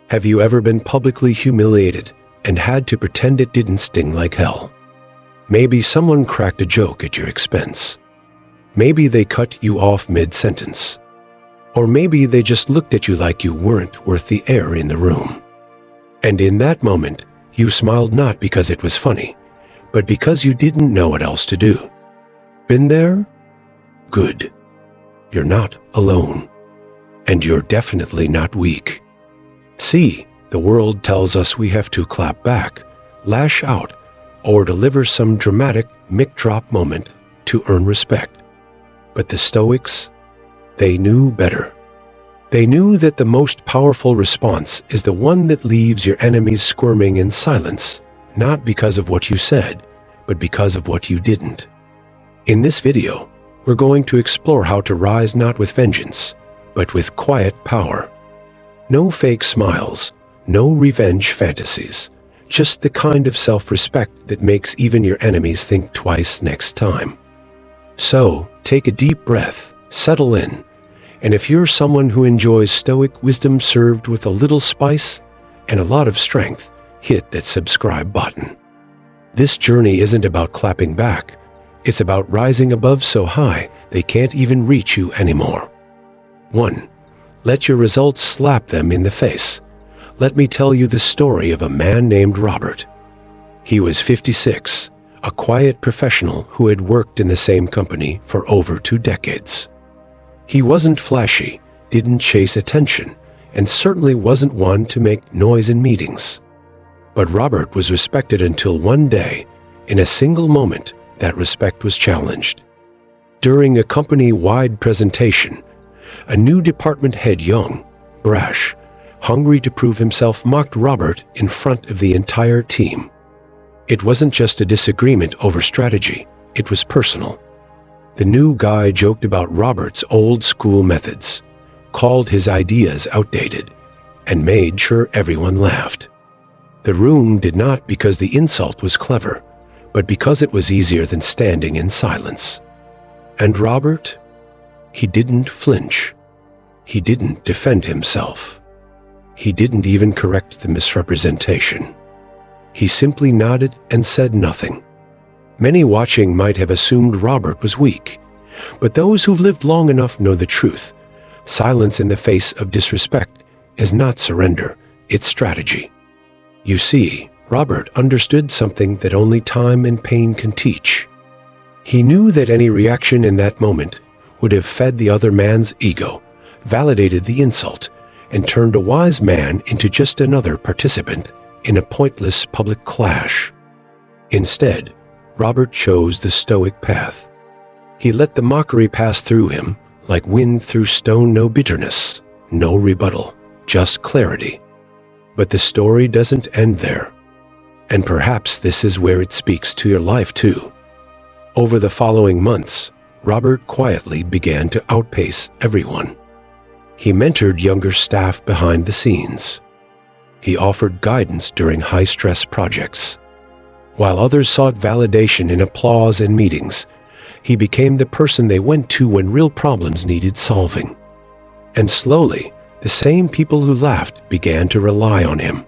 Have you ever been publicly humiliated and had to pretend it didn't sting like hell? Maybe someone cracked a joke at your expense. Maybe they cut you off mid-sentence. Or maybe they just looked at you like you weren't worth the air in the room. And in that moment, you smiled not because it was funny, but because you didn't know what else to do. Been there? Good. You're not alone. And you're definitely not weak. See, the world tells us we have to clap back, lash out, or deliver some dramatic mic-drop moment to earn respect. But the Stoics, they knew better. They knew that the most powerful response is the one that leaves your enemies squirming in silence, not because of what you said, but because of what you didn't. In this video, we're going to explore how to rise not with vengeance, but with quiet power. No fake smiles, no revenge fantasies, just the kind of self-respect that makes even your enemies think twice next time. So, take a deep breath, settle in, and if you're someone who enjoys Stoic wisdom served with a little spice and a lot of strength, hit that subscribe button. This journey isn't about clapping back. It's about rising above so high they can't even reach you anymore. 1. Let your results slap them in the face. Let me tell you the story of a man named Robert. He was 56, a quiet professional who had worked in the same company for over 2 decades. He wasn't flashy, didn't chase attention, and certainly wasn't one to make noise in meetings. But Robert was respected until one day, in a single moment, that respect was challenged. During a company-wide presentation, a new department head, young, brash, hungry to prove himself, mocked Robert in front of the entire team. It wasn't just a disagreement over strategy, it was personal. The new guy joked about Robert's old-school methods, called his ideas outdated, and made sure everyone laughed. The room did not because the insult was clever, but because it was easier than standing in silence. And Robert? He didn't flinch. He didn't defend himself. He didn't even correct the misrepresentation. He simply nodded and said nothing. Many watching might have assumed Robert was weak, but those who've lived long enough know the truth. Silence in the face of disrespect is not surrender, it's strategy. You see, Robert understood something that only time and pain can teach. He knew that any reaction in that moment would have fed the other man's ego, validated the insult, and turned a wise man into just another participant in a pointless public clash. Instead, Robert chose the Stoic path. He let the mockery pass through him like wind through stone, no bitterness, no rebuttal, just clarity. But the story doesn't end there. And perhaps this is where it speaks to your life too. Over the following months, Robert quietly began to outpace everyone. He mentored younger staff behind the scenes. He offered guidance during high-stress projects. While others sought validation in applause and meetings, he became the person they went to when real problems needed solving. And slowly, the same people who laughed began to rely on him.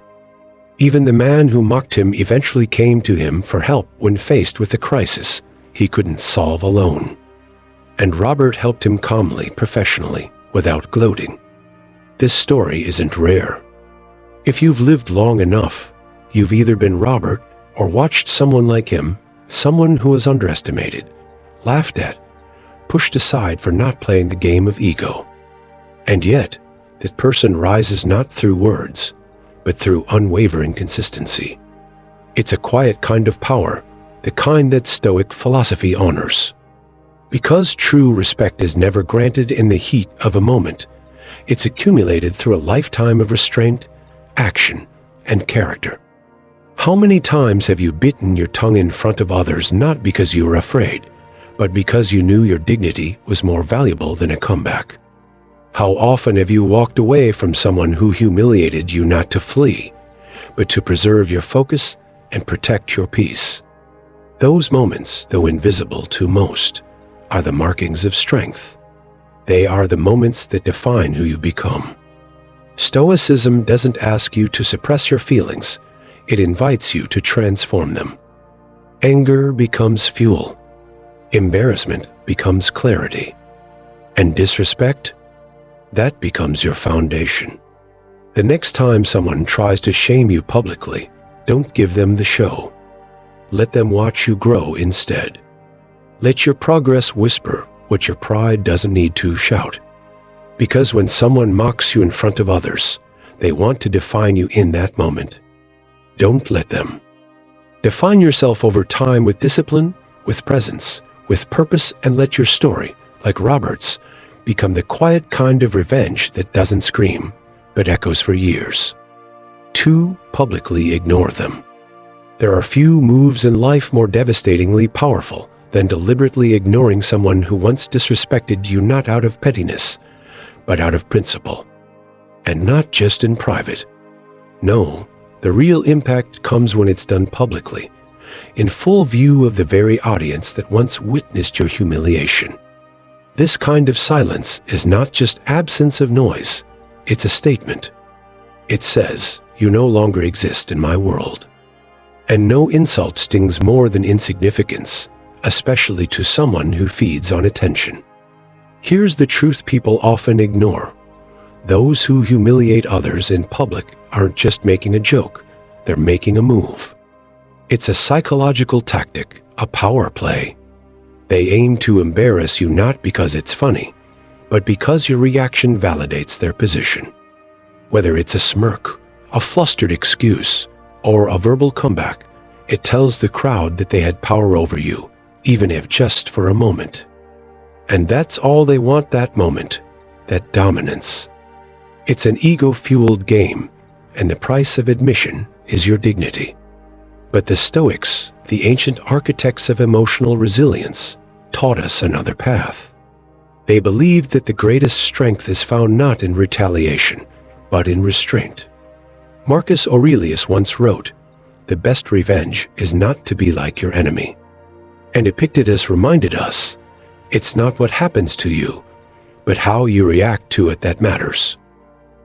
Even the man who mocked him eventually came to him for help when faced with a crisis he couldn't solve alone. And Robert helped him calmly, professionally, without gloating. This story isn't rare. If you've lived long enough, you've either been Robert or watched someone like him, someone who was underestimated, laughed at, pushed aside for not playing the game of ego. And yet, that person rises not through words, but through unwavering consistency. It's a quiet kind of power, the kind that Stoic philosophy honors. Because true respect is never granted in the heat of a moment, it's accumulated through a lifetime of restraint, action, and character. How many times have you bitten your tongue in front of others not because you were afraid, but because you knew your dignity was more valuable than a comeback? How often have you walked away from someone who humiliated you not to flee, but to preserve your focus and protect your peace? Those moments, though invisible to most, are the markings of strength. They are the moments that define who you become. Stoicism doesn't ask you to suppress your feelings. It invites you to transform them. Anger becomes fuel. Embarrassment becomes clarity. And disrespect? That becomes your foundation. The next time someone tries to shame you publicly, don't give them the show. Let them watch you grow instead. Let your progress whisper what your pride doesn't need to shout. Because when someone mocks you in front of others, they want to define you in that moment. Don't let them. Define yourself over time with discipline, with presence, with purpose, and let your story, like Robert's, become the quiet kind of revenge that doesn't scream, but echoes for years. 2. Publicly ignore them. There are few moves in life more devastatingly powerful than deliberately ignoring someone who once disrespected you, not out of pettiness, but out of principle. And not just in private. No, the real impact comes when it's done publicly, in full view of the very audience that once witnessed your humiliation. This kind of silence is not just absence of noise, it's a statement. It says, you no longer exist in my world. And no insult stings more than insignificance, especially to someone who feeds on attention. Here's the truth people often ignore. Those who humiliate others in public aren't just making a joke, they're making a move. It's a psychological tactic, a power play. They aim to embarrass you not because it's funny, but because your reaction validates their position. Whether it's a smirk, a flustered excuse, or a verbal comeback, it tells the crowd that they had power over you, even if just for a moment. And that's all they want, that moment, that dominance. It's an ego-fueled game, and the price of admission is your dignity. But the Stoics, the ancient architects of emotional resilience, taught us another path. They believed that the greatest strength is found not in retaliation, but in restraint. Marcus Aurelius once wrote, "The best revenge is not to be like your enemy." And Epictetus reminded us, it's not what happens to you, but how you react to it that matters.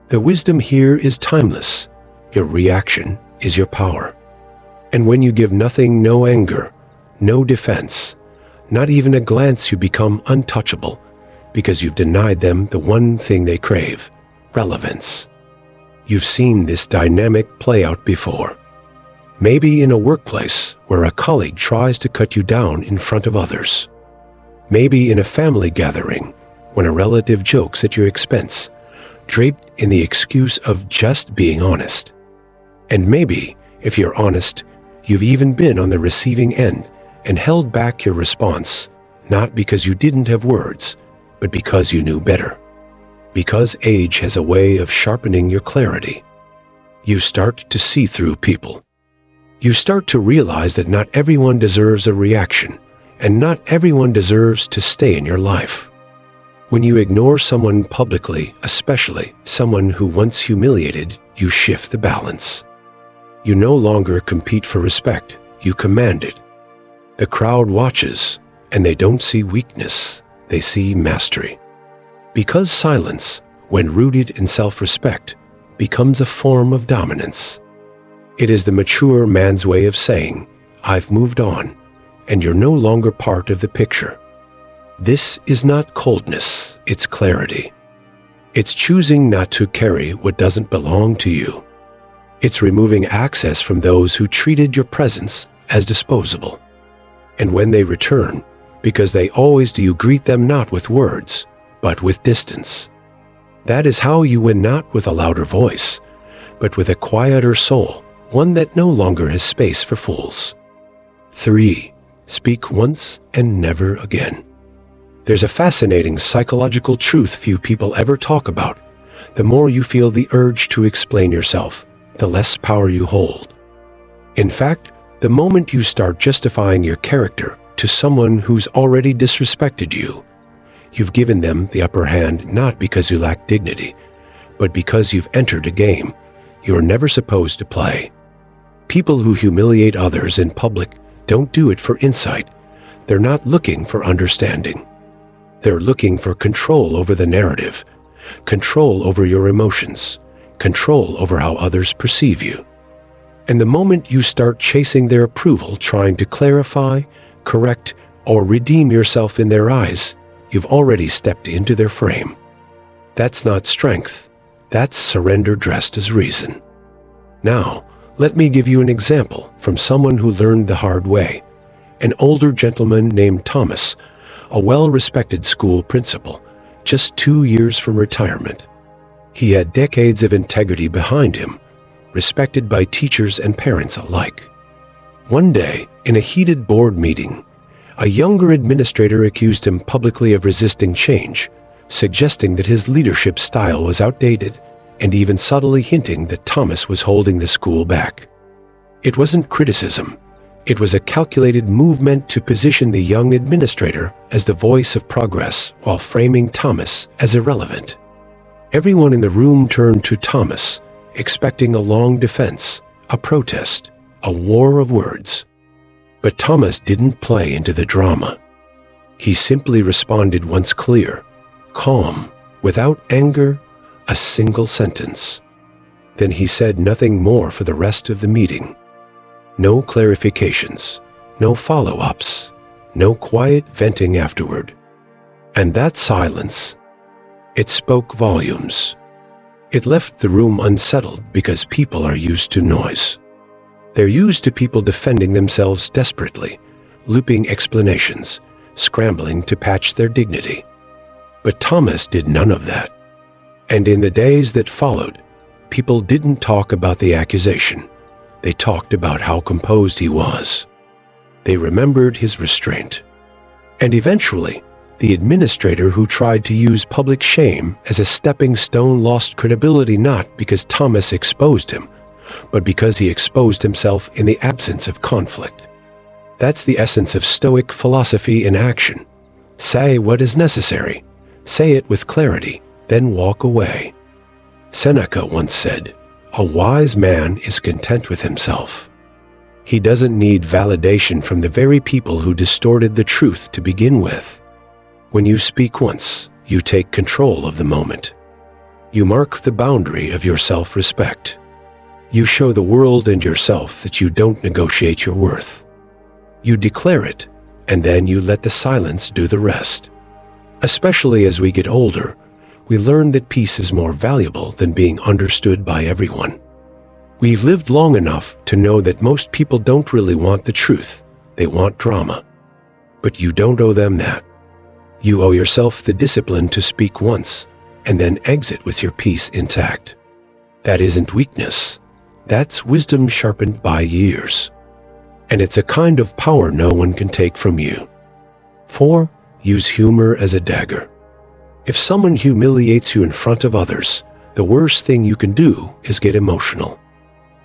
The wisdom here is timeless. Your reaction is your power. And when you give nothing, no anger, no defense, not even a glance, you become untouchable because you've denied them the one thing they crave, relevance. You've seen this dynamic play out before. Maybe in a workplace where a colleague tries to cut you down in front of others. Maybe in a family gathering when a relative jokes at your expense, draped in the excuse of just being honest. And maybe, if you're honest, you've even been on the receiving end and held back your response, not because you didn't have words, but because you knew better. Because age has a way of sharpening your clarity. You start to see through people. You start to realize that not everyone deserves a reaction, and not everyone deserves to stay in your life. When you ignore someone publicly, especially someone who once humiliated, you shift the balance. You no longer compete for respect, you command it. The crowd watches, and they don't see weakness, they see mastery. Because silence, when rooted in self-respect, becomes a form of dominance. It is the mature man's way of saying, I've moved on, and you're no longer part of the picture. This is not coldness, it's clarity. It's choosing not to carry what doesn't belong to you. It's removing access from those who treated your presence as disposable. And when they return, because they always do, you greet them not with words, but with distance. That is how you win, not with a louder voice, but with a quieter soul, one that no longer has space for fools. 3. Speak once and never again. There's a fascinating psychological truth few people ever talk about. The more you feel the urge to explain yourself, the less power you hold. In fact, the moment you start justifying your character to someone who's already disrespected you, you've given them the upper hand, not because you lack dignity, but because you've entered a game you're never supposed to play. People who humiliate others in public don't do it for insight. They're not looking for understanding. They're looking for control over the narrative, control over your emotions, control over how others perceive you. And the moment you start chasing their approval, trying to clarify, correct, or redeem yourself in their eyes, you've already stepped into their frame. That's not strength. That's surrender dressed as reason. Now, let me give you an example from someone who learned the hard way. An older gentleman named Thomas, a well-respected school principal, just 2 years from retirement. He had decades of integrity behind him, respected by teachers and parents alike. One day, in a heated board meeting, a younger administrator accused him publicly of resisting change, suggesting that his leadership style was outdated and even subtly hinting that Thomas was holding the school back. It wasn't criticism. It was a calculated move meant to position the young administrator as the voice of progress while framing Thomas as irrelevant. Everyone in the room turned to Thomas, expecting a long defense, a protest, a war of words. But Thomas didn't play into the drama. He simply responded once clear, calm, without anger, a single sentence. Then he said nothing more for the rest of the meeting. No clarifications, no follow-ups, no quiet venting afterward. And that silence, it spoke volumes. It left the room unsettled because people are used to noise. They're used to people defending themselves desperately, looping explanations, scrambling to patch their dignity. But Thomas did none of that. And in the days that followed, people didn't talk about the accusation. They talked about how composed he was. They remembered his restraint. And eventually, the administrator who tried to use public shame as a stepping stone lost credibility not because Thomas exposed him, but because he exposed himself in the absence of conflict. That's the essence of Stoic philosophy in action. Say what is necessary. Say it with clarity, then walk away. Seneca once said, "A wise man is content with himself." He doesn't need validation from the very people who distorted the truth to begin with. When you speak once, you take control of the moment. You mark the boundary of your self-respect. You show the world and yourself that you don't negotiate your worth. You declare it, and then you let the silence do the rest. Especially as we get older, we learn that peace is more valuable than being understood by everyone. We've lived long enough to know that most people don't really want the truth. They want drama. But you don't owe them that. You owe yourself the discipline to speak once, and then exit with your peace intact. That isn't weakness. That's wisdom sharpened by years. And it's a kind of power no one can take from you. 4. Use humor as a dagger. If someone humiliates you in front of others, the worst thing you can do is get emotional.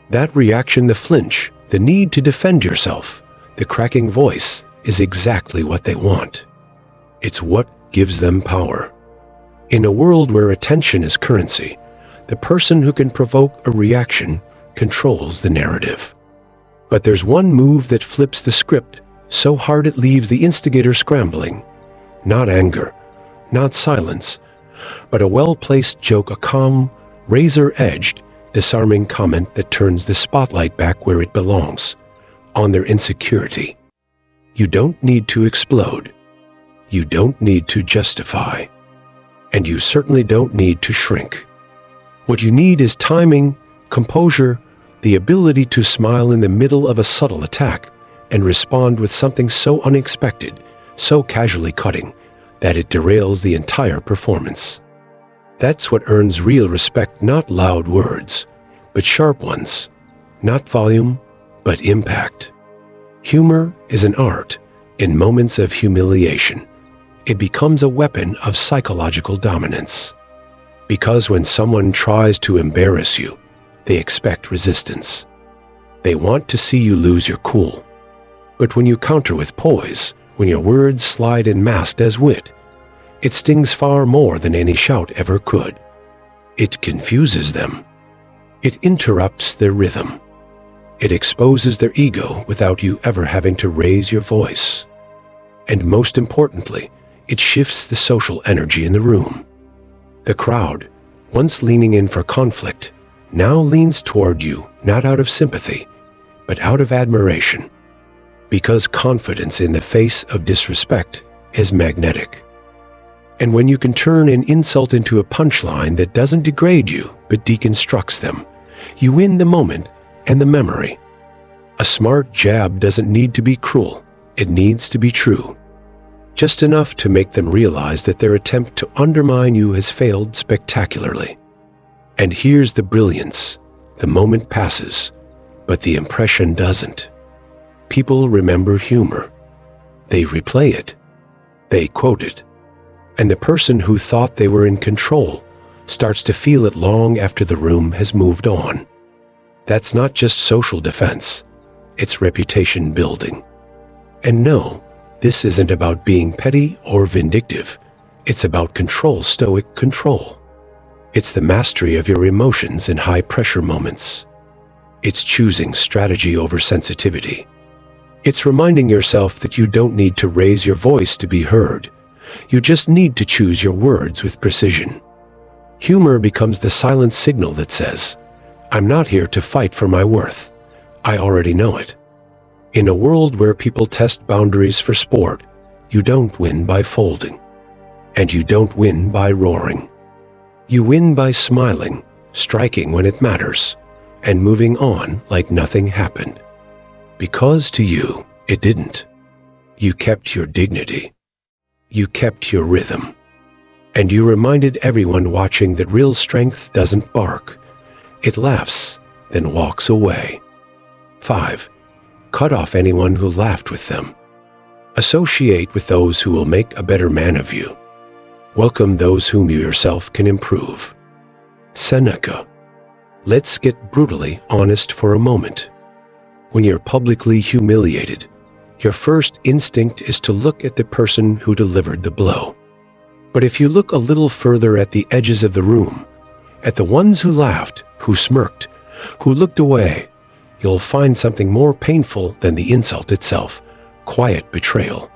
That reaction, the flinch, the need to defend yourself, the cracking voice, is exactly what they want. It's what gives them power. In a world where attention is currency, the person who can provoke a reaction controls the narrative. But there's one move that flips the script so hard it leaves the instigator scrambling. Not anger, not silence, but a well-placed joke, a calm, razor-edged, disarming comment that turns the spotlight back where it belongs, on their insecurity. You don't need to explode. You don't need to justify. And you certainly don't need to shrink. What you need is timing, composure, the ability to smile in the middle of a subtle attack and respond with something so unexpected, so casually cutting, that it derails the entire performance. That's what earns real respect, not loud words, but sharp ones, not volume, but impact. Humor is an art in moments of humiliation. It becomes a weapon of psychological dominance. Because when someone tries to embarrass you, they expect resistance. They want to see you lose your cool. But when you counter with poise, when your words slide in masked as wit, it stings far more than any shout ever could. It confuses them. It interrupts their rhythm. It exposes their ego without you ever having to raise your voice. And most importantly, it shifts the social energy in the room. The crowd, once leaning in for conflict, now leans toward you not out of sympathy, but out of admiration. Because confidence in the face of disrespect is magnetic. And when you can turn an insult into a punchline that doesn't degrade you but deconstructs them, you win the moment and the memory. A smart jab doesn't need to be cruel, it needs to be true. Just enough to make them realize that their attempt to undermine you has failed spectacularly. And here's the brilliance. The moment passes, but the impression doesn't. People remember humor. They replay it. They quote it. And the person who thought they were in control starts to feel it long after the room has moved on. That's not just social defense. It's reputation building. And no, this isn't about being petty or vindictive. It's about control, stoic control. It's the mastery of your emotions in high-pressure moments. It's choosing strategy over sensitivity. It's reminding yourself that you don't need to raise your voice to be heard. You just need to choose your words with precision. Humor becomes the silent signal that says, "I'm not here to fight for my worth. I already know it." In a world where people test boundaries for sport, you don't win by folding. And you don't win by roaring. You win by smiling, striking when it matters, and moving on like nothing happened. Because to you, it didn't. You kept your dignity. You kept your rhythm. And you reminded everyone watching that real strength doesn't bark. It laughs, then walks away. 5. Cut off anyone who laughed with them. Associate with those who will make a better man of you. Welcome those whom you yourself can improve. Seneca. Let's get brutally honest for a moment. When you're publicly humiliated, your first instinct is to look at the person who delivered the blow. But if you look a little further at the edges of the room, at the ones who laughed, who smirked, who looked away, you'll find something more painful than the insult itself: quiet betrayal.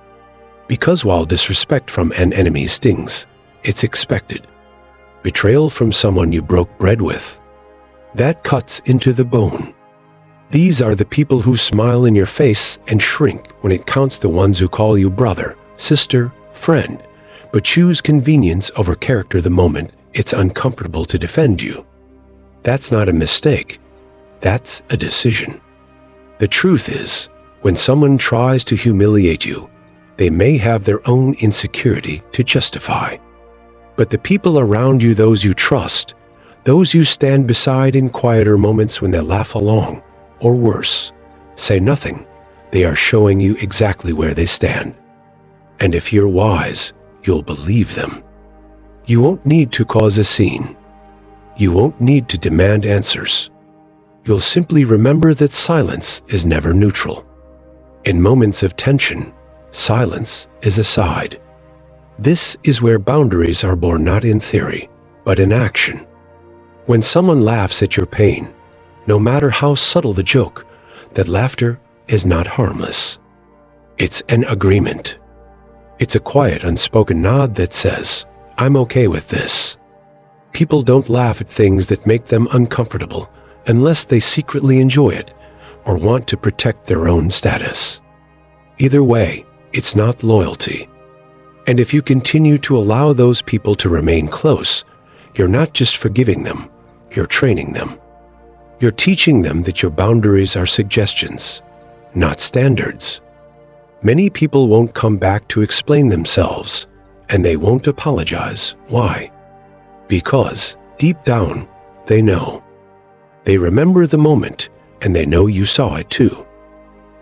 Because while disrespect from an enemy stings, it's expected. Betrayal from someone you broke bread with, that cuts into the bone. These are the people who smile in your face and shrink when it counts, the ones who call you brother, sister, friend, but choose convenience over character the moment it's uncomfortable to defend you. That's not a mistake. That's a decision. The truth is, when someone tries to humiliate you, they may have their own insecurity to justify. But the people around you, those you trust, those you stand beside in quieter moments when they laugh along, or worse, say nothing, they are showing you exactly where they stand. And if you're wise, you'll believe them. You won't need to cause a scene. You won't need to demand answers. You'll simply remember that silence is never neutral. In moments of tension, silence is a side. This is where boundaries are born, not in theory, but in action. When someone laughs at your pain, no matter how subtle the joke, that laughter is not harmless. It's an agreement. It's a quiet, unspoken nod that says, "I'm okay with this." People don't laugh at things that make them uncomfortable unless they secretly enjoy it or want to protect their own status. Either way, it's not loyalty. And if you continue to allow those people to remain close, you're not just forgiving them, you're training them. You're teaching them that your boundaries are suggestions, not standards. Many people won't come back to explain themselves, and they won't apologize. Why? Because, deep down, they know. They remember the moment, and they know you saw it too.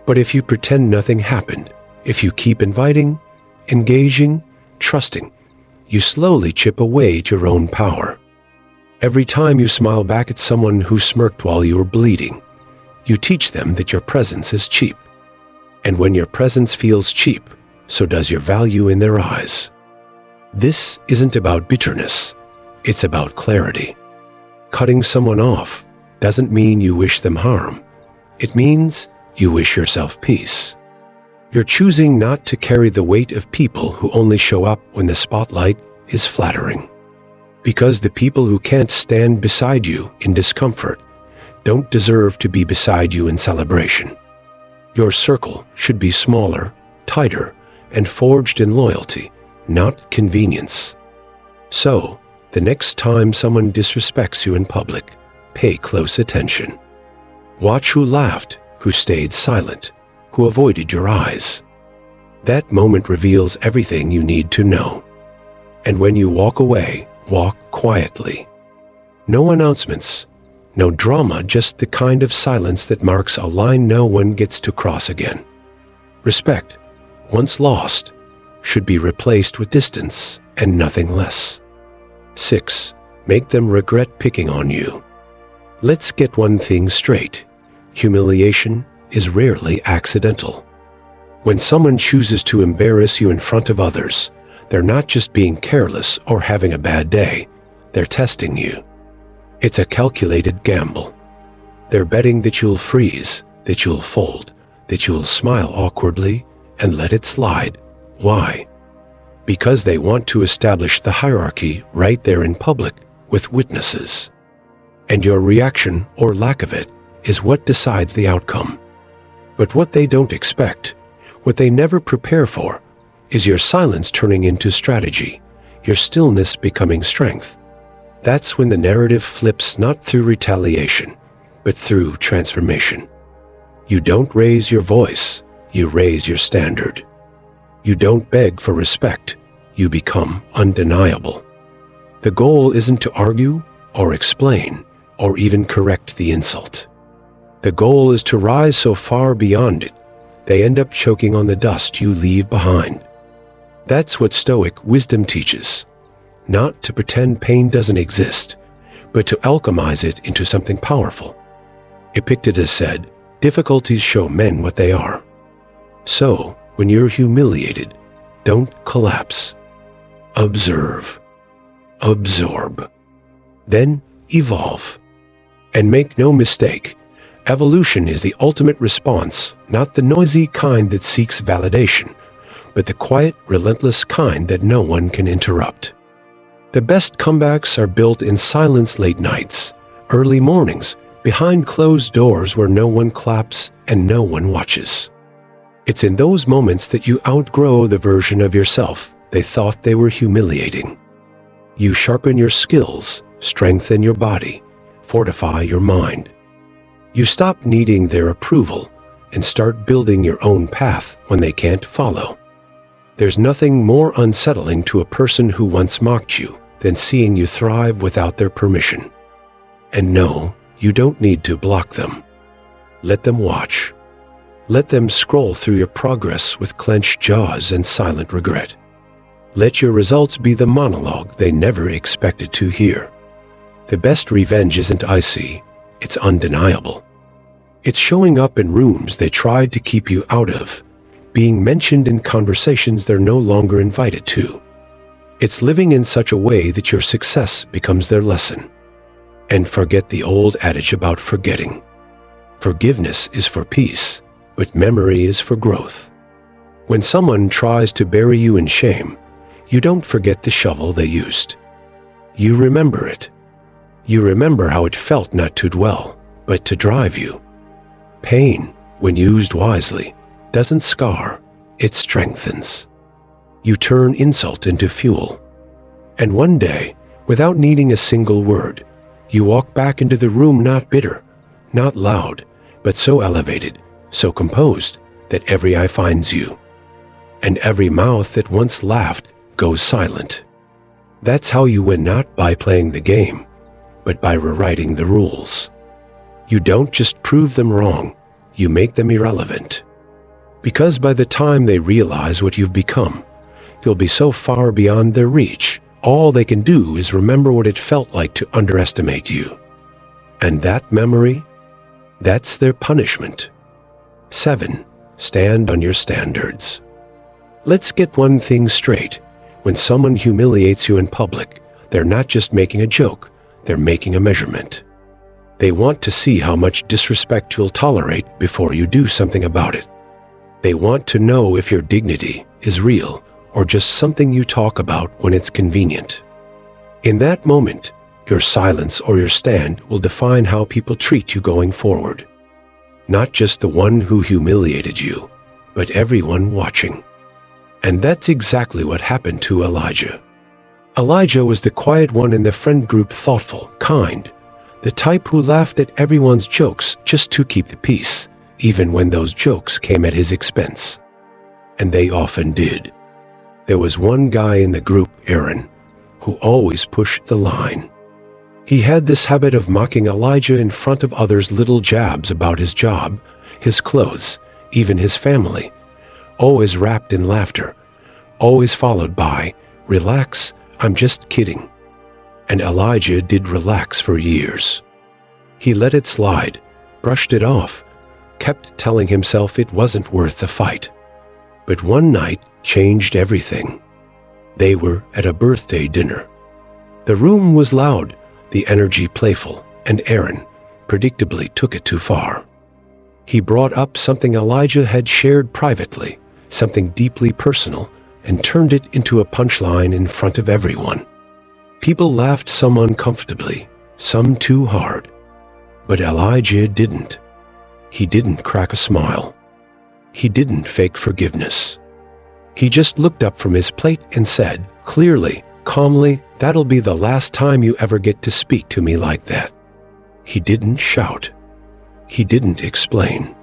But if you pretend nothing happened, if you keep inviting, engaging, trusting, you slowly chip away at your own power. Every time you smile back at someone who smirked while you were bleeding, you teach them that your presence is cheap. And when your presence feels cheap, so does your value in their eyes. This isn't about bitterness, it's about clarity. Cutting someone off doesn't mean you wish them harm. It means you wish yourself peace. You're choosing not to carry the weight of people who only show up when the spotlight is flattering. Because the people who can't stand beside you in discomfort don't deserve to be beside you in celebration. Your circle should be smaller, tighter, and forged in loyalty, not convenience. So, the next time someone disrespects you in public, pay close attention. Watch who laughed, who stayed silent, who avoided your eyes. That moment reveals everything you need to know. And when you walk away, walk quietly. No announcements, no drama, just the kind of silence that marks a line no one gets to cross again. Respect, once lost, should be replaced with distance and nothing less. 6. Make them regret picking on you. Let's get one thing straight. Humiliation is rarely accidental. When someone chooses to embarrass you in front of others, they're not just being careless or having a bad day, they're testing you. It's a calculated gamble. They're betting that you'll freeze, that you'll fold, that you'll smile awkwardly and let it slide. Why? Because they want to establish the hierarchy right there in public with witnesses. And your reaction, or lack of it, is what decides the outcome. But what they don't expect, what they never prepare for, is your silence turning into strategy, your stillness becoming strength. That's when the narrative flips, not through retaliation, but through transformation. You don't raise your voice, you raise your standard. You don't beg for respect, you become undeniable. The goal isn't to argue or explain or even correct the insult. The goal is to rise so far beyond it, they end up choking on the dust you leave behind. That's what Stoic wisdom teaches. Not to pretend pain doesn't exist, but to alchemize it into something powerful. Epictetus said, "Difficulties show men what they are." So, when you're humiliated, don't collapse. Observe. Absorb. Then evolve. And make no mistake, evolution is the ultimate response, not the noisy kind that seeks validation, but the quiet, relentless kind that no one can interrupt. The best comebacks are built in silence, late nights, early mornings, behind closed doors where no one claps and no one watches. It's in those moments that you outgrow the version of yourself they thought they were humiliating. You sharpen your skills, strengthen your body, fortify your mind. You stop needing their approval and start building your own path when they can't follow. There's nothing more unsettling to a person who once mocked you than seeing you thrive without their permission. And no, you don't need to block them. Let them watch. Let them scroll through your progress with clenched jaws and silent regret. Let your results be the monologue they never expected to hear. The best revenge isn't icy, it's undeniable. It's showing up in rooms they tried to keep you out of, being mentioned in conversations they're no longer invited to. It's living in such a way that your success becomes their lesson. And forget the old adage about forgetting. Forgiveness is for peace, but memory is for growth. When someone tries to bury you in shame, you don't forget the shovel they used. You remember it. You remember how it felt not to dwell, but to drive you. Pain, when used wisely, doesn't scar, it strengthens. You turn insult into fuel. And one day, without needing a single word, you walk back into the room not bitter, not loud, but so elevated, so composed, that every eye finds you. And every mouth that once laughed goes silent. That's how you win, not by playing the game, but by rewriting the rules. You don't just prove them wrong, you make them irrelevant. Because by the time they realize what you've become, you'll be so far beyond their reach, all they can do is remember what it felt like to underestimate you. And that memory, that's their punishment. 7. Stand on your standards. Let's get one thing straight. When someone humiliates you in public, they're not just making a joke, they're making a measurement. They want to see how much disrespect you'll tolerate before you do something about it. They want to know if your dignity is real or just something you talk about when it's convenient. In that moment, your silence or your stand will define how people treat you going forward. Not just the one who humiliated you, but everyone watching. And that's exactly what happened to Elijah. Elijah was the quiet one in the friend group, thoughtful, kind, the type who laughed at everyone's jokes just to keep the peace, even when those jokes came at his expense. And they often did. There was one guy in the group, Aaron, who always pushed the line. He had this habit of mocking Elijah in front of others, little jabs about his job, his clothes, even his family, always wrapped in laughter, always followed by, "Relax, I'm just kidding." And Elijah did relax for years. He let it slide, brushed it off, kept telling himself it wasn't worth the fight. But one night changed everything. They were at a birthday dinner. The room was loud, the energy playful, and Aaron, predictably, took it too far. He brought up something Elijah had shared privately, something deeply personal, and turned it into a punchline in front of everyone. People laughed, some uncomfortably, some too hard. But Elijah didn't. He didn't crack a smile. He didn't fake forgiveness. He just looked up from his plate and said, clearly, calmly, "That'll be the last time you ever get to speak to me like that." He didn't shout. He didn't explain.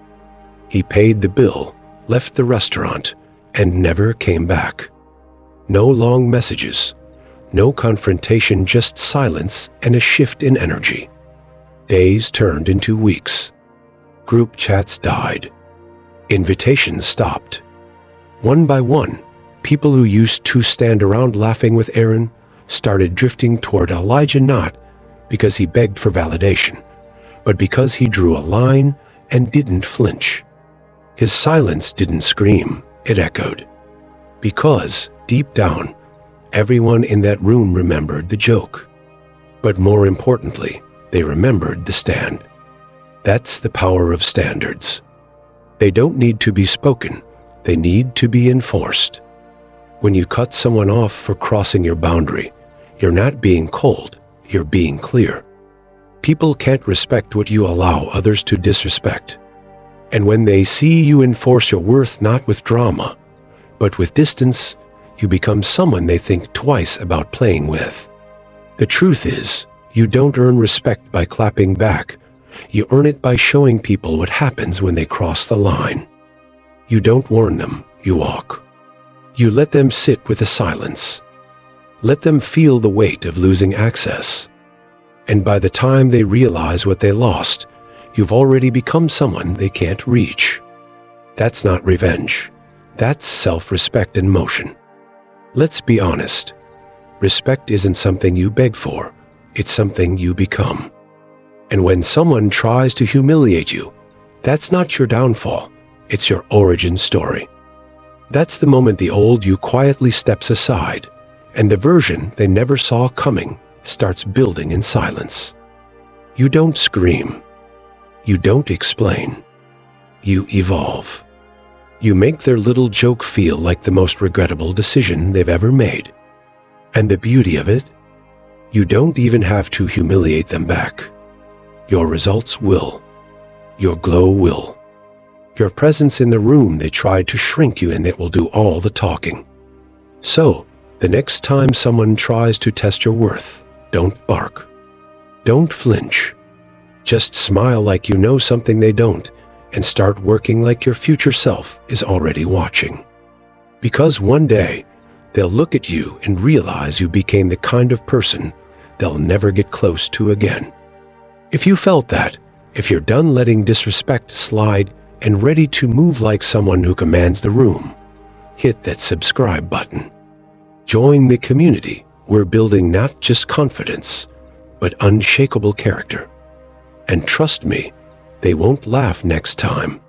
He paid the bill, left the restaurant, and never came back. No long messages, no confrontation, just silence and a shift in energy. Days turned into weeks. Group chats died. Invitations stopped. One by one, people who used to stand around laughing with Aaron started drifting toward Elijah, not because he begged for validation, but because he drew a line and didn't flinch. His silence didn't scream, it echoed. Because, deep down, everyone in that room remembered the joke. But more importantly, they remembered the stand. That's the power of standards. They don't need to be spoken, they need to be enforced. When you cut someone off for crossing your boundary, you're not being cold, you're being clear. People can't respect what you allow others to disrespect. And when they see you enforce your worth not with drama, but with distance, you become someone they think twice about playing with. The truth is, you don't earn respect by clapping back. You earn it by showing people what happens when they cross the line. You don't warn them, you walk. You let them sit with the silence. Let them feel the weight of losing access. And by the time they realize what they lost, you've already become someone they can't reach. That's not revenge. That's self-respect in motion. Let's be honest. Respect isn't something you beg for. It's something you become. And when someone tries to humiliate you, that's not your downfall. It's your origin story. That's the moment the old you quietly steps aside, and the version they never saw coming starts building in silence. You don't scream. You don't explain. You evolve. You make their little joke feel like the most regrettable decision they've ever made. And the beauty of it? You don't even have to humiliate them back. Your results will. Your glow will. Your presence in the room they tried to shrink you in, that will do all the talking. So, the next time someone tries to test your worth, don't bark. Don't flinch. Just smile like you know something they don't, and start working like your future self is already watching. Because one day, they'll look at you and realize you became the kind of person they'll never get close to again. If you felt that, if you're done letting disrespect slide and ready to move like someone who commands the room, hit that subscribe button. Join the community. We're building not just confidence, but unshakable character. And trust me, they won't laugh next time.